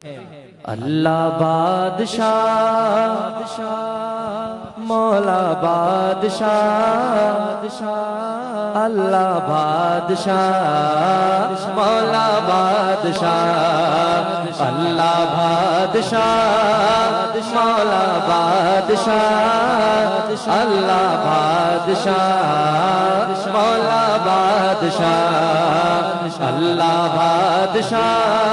اللہ بادشاہ مولا بادشاہ اللہ بادشاہ مولا بادشاہ اللہ بادشاہ مولا بادشاہ اللہ بادشاہ مولا بادشاہ اللہ بادشاہ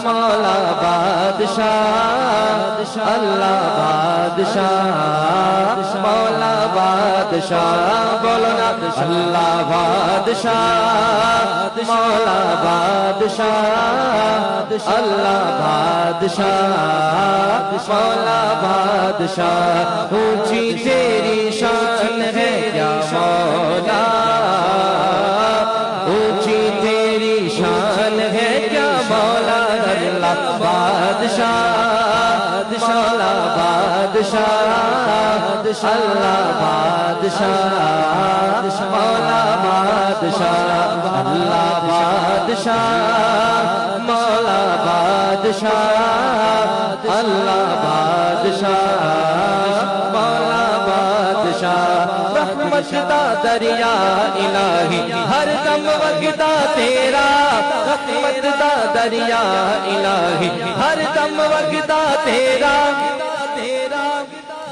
مولا بادشاہ اللہ بادشاہ مولا بادشاہ بولو نا اللہ بادشاہ مولا بادشاہ اللہ بادشاہ مولا بادشاہ اونچی تیری شان ہے یا مولا اونچی تیری شان ہے کیا مولا اللہ بادشاہ مولا بادشاہ اللہ بادشاہ مولا بادشاہ اللہ بادشاہ مولا بادشاہ اللہ بادشاہ مولا بادشاہ رحمت دا دریا الہی ہر دم وگدا تیرا رحمت دا دریا الہی ہر دم وگدا تیرا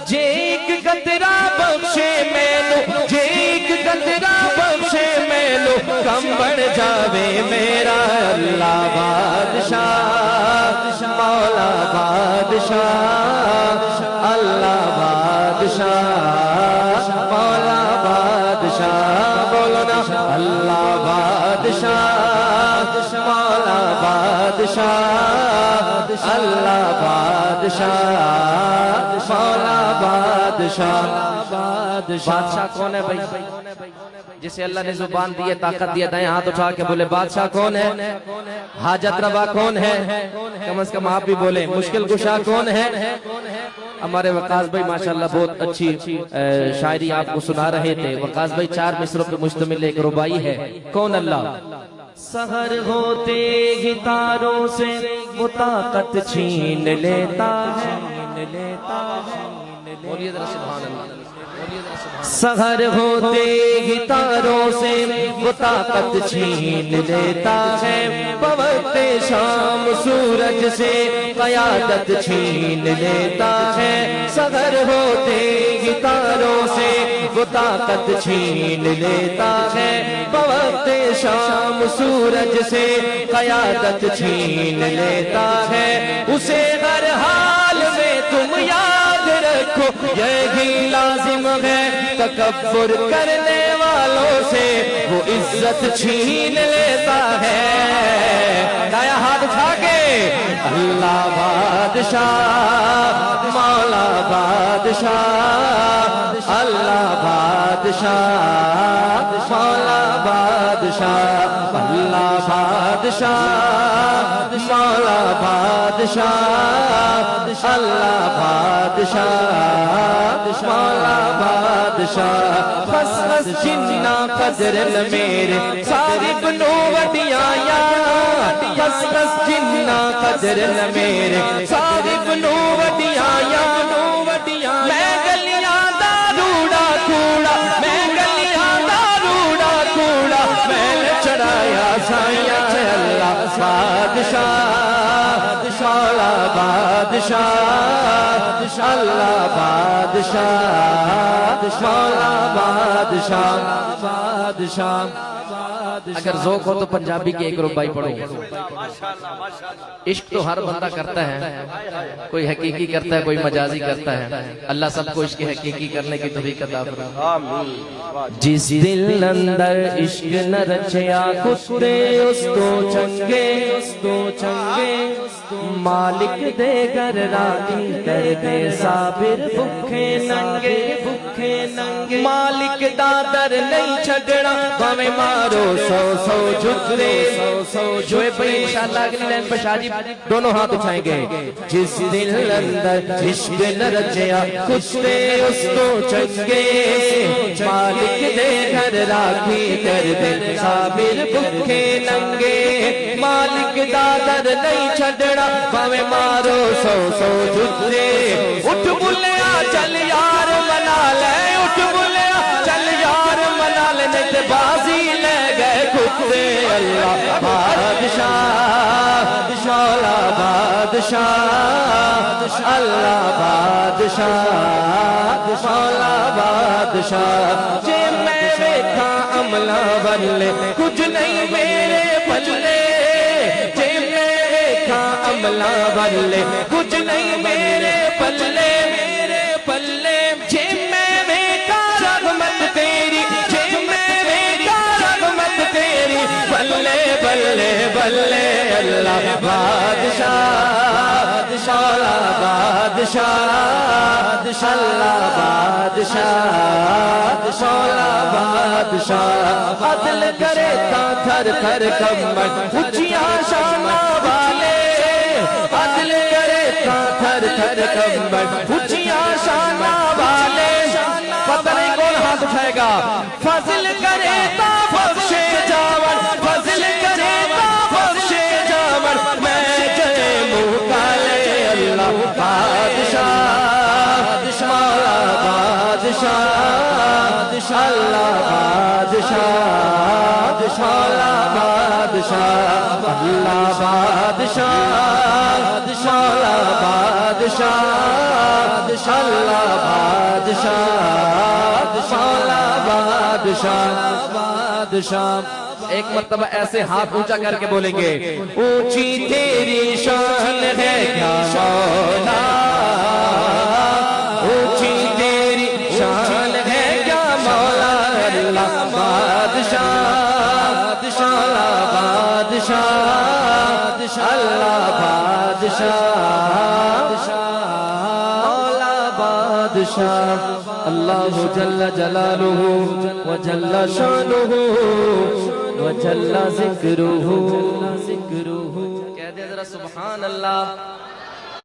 جے ایک قطرہ بخشے مینو جے ایک قطرہ بخشے مینو کم بڑھ جاوے میرا اللہ بادشاہ مولا بادشاہ اللہ بادشاہ مولا بادشاہ بولو نا اللہ بادشاہ مولا بادشاہ اللہ بادشاہ مولا بادشاہ بادشاہ کون ہے بھائی جسے اللہ نے زبان دی طاقت دی دائیں ہاتھ اٹھا کے بولے بادشاہ کون ہے حاجت روا کون ہے کم از کم آپ بھی بولیں مشکل کشا کون ہے ہمارے وقاص بھائی ماشاءاللہ بہت اچھی شاعری آپ کو سنا رہے تھے وقاص بھائی 4 مصروں پہ مشتمل ایک ربائی ہے کون اللہ سحر ہوتے ہی تاروں سے وہ طاقت چھین لیتا ہے بولیے ذرا سبحان اللہ سحر ہوتے ہی تاروں سے وہ طاقت چھین لیتا ہے بوقت شام سورج سے قیادت چھین لیتا ہے سحر ہوتے ہی تاروں سے وہ طاقت چھین لیتا ہے بوقت شام سورج سے قیادت چھین لیتا ہے اسے ہر حال میں تم یاد رکھو یہی لازم ہے تکبر کرنے والوں سے وہ عزت چھین لیتا ہے دایا ہاتھ اٹھا کے اللہ بادشاہ مولا بادشاہ اللہ بادشاہ مولا بادشاہ اللہ بادشاہ مولا بادشاہ اللہ بادشاہ مولا بادشاہ بس بس جنہ قدر میرے ساری بنو وڈیاں یاد بس بس جنہ قدر میرے ساری بنو وڈیاں یاد میں گلیاں دا روڑا کوڑا میں گلیاں دا روڑا کوڑا میں نے چڑھایا سائیاں اللہ بادشاہ مولا بادشاہ اللہ بادشاہ مولا بادشاہ اگر ذوق ہو تو پنجابی کی ایک ربائی پڑھو عشق تو ہر بندہ کرتا ہے کوئی حقیقی کرتا ہے کوئی مجازی کرتا ہے اللہ سب کو عشق حقیقی کرنے کی توفیق عطا فرمائے جس دل اندر عشق نہ رچیا کتے اس کو چنگے مالک دے گر راتی کر دے صابر بھکھے ننگے مالک دادر نہیں چھڑنا ہمیں مارو سو جھکرے جو بڑی انشاءاللہ اگلی لائن پر شاہ جی دونوں ہاتھ اٹھائیں گے جس دل اندر عشق نہ رچیا کتے اس کو چنگے مالک دے گھر راکھی کر دے صابر بھکھے ننگے مالک دادر نہیں چھڑنا باویں مارو سو سو جھتے اٹھ بلیا چل یار منا لے اٹھ بلیا چل یار منا لے نہیں تے بازی لے گئے کتے اللہ بادشاہ مولا بادشاہ اللہ بادشاہ مولا بادشاہ جے میں ویکھا عملہ والے کچھ نہیں میرے پلے جے میں ویکھا عملہ والے کچھ نہیں میرے پلے جے میں ویکھا رحمت تیری جے میں ویکھا رحمت تیری بلے بلے بلے اللہ بادشاہ مولا بادشاہ اللہ بادشاہ مولا بادشاہ عدل کرے تا تھر تھر کمر اونچیاں شاناں والے عدل کرے تا تھر تھر کمر اونچیاں شاناں والے پتہ نہیں کون ہاتھ اٹھائے گا فضل کرے تا بخشے جاور فضل کرے تا بخشے جاور میں جے منہ کالے اللہ بادشاہ مولا بادشاہ اللہ بادشاہ مولا بادشاہ اللہ بادشاہ مولا بادشاہ اللہ بادشاہ مولا بادشاہ ایک مرتبہ ایسے ہاتھ اونچا کر کے بولیں گے اونچی تیری شان ہے کیا مولا اونچی تیری شان ہے کیا مولا اللہ بادشاہ اللہ بادشاہ اللہ بادشاہ مولا بادشاہ اللہ جل جلالہ وجل شانہ وجل ذکرہ کہہ دے ذرا سبحان اللہ